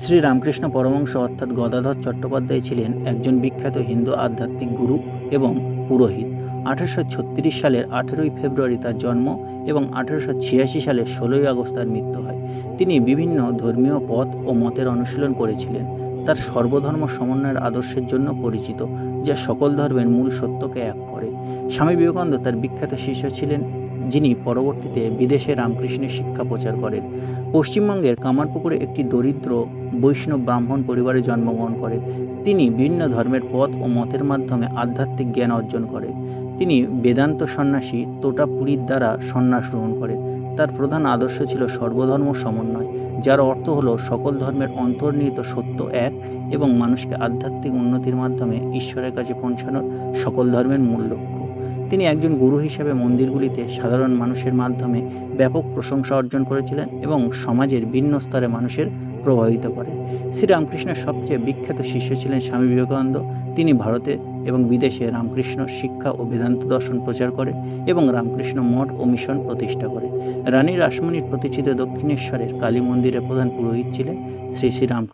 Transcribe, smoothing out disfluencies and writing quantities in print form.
শ্রী রামকৃষ্ণ পরমহংস অর্থাৎ গদাধর চট্টোপাধ্যায় ছিলেন একজন বিখ্যাত হিন্দু আধ্যাত্মিক গুরু এবং পুরোহিত। 1836 সালের 18ই ফেব্রুয়ারি তার জন্ম এবং 1886 সালের 16ই আগস্ট তার মৃত্যু হয়। তিনি বিভিন্ন ধর্মীয় পথ ও মতের অনুশীলন করেছিলেন। তার সর্বধর্ম সমন্বয়ের আদর্শের জন্য পরিচিত, যা সকল ধর্মের মূল সত্যকে এক করে। স্বামী বিবেকানন্দ তার বিখ্যাত শিষ্য ছিলেন, যিনি পরবর্তীতে বিদেশে রামকৃষ্ণের শিক্ষা প্রচার করেন। পশ্চিমবঙ্গের কামারপুকুরে একটি দরিদ্র বৈষ্ণব ব্রাহ্মণ পরিবারে জন্মগ্রহণ করেন। তিনি বিভিন্ন ধর্মের পথ ও মতের মাধ্যমে আধ্যাত্মিক জ্ঞান অর্জন করেন। তিনি বেদান্ত সন্ন্যাসী তোটাপুরীর দ্বারা সন্ন্যাস গ্রহণ করেন। তার প্রধান আদর্শ ছিল সর্বধর্ম সমন্বয়, যার অর্থ হলো সকল ধর্মের অন্তর্নিহিত সত্য এক এবং মানুষকে আধ্যাত্মিক উন্নতির মাধ্যমে ঈশ্বরের কাছে পৌঁছানোর সকল ধর্মের মূল লক্ষ্য। তিনি একজন গুরু হিসেবে মন্দিরগুলিতে সাধারণ মানুষের মাধ্যমে ব্যাপক প্রশংসা অর্জন করেছিলেন এবং সমাজের ভিন্ন স্তরে মানুষের প্রভাবিত করেন। শ্রীরামকৃষ্ণের সবচেয়ে বিখ্যাত শিষ্য ছিলেন স্বামী বিবেকানন্দ। তিনি ভারতে এবং বিদেশে রামকৃষ্ণ শিক্ষা ও বেদান্ত দর্শন প্রচার করেন এবং রামকৃষ্ণ মঠ ও মিশন প্রতিষ্ঠা করেন। রানী রাসমণির প্রতিষ্ঠিত দক্ষিণেশ্বরের কালী মন্দিরের প্রধান পুরোহিত ছিলেন শ্রী শ্রী রাম।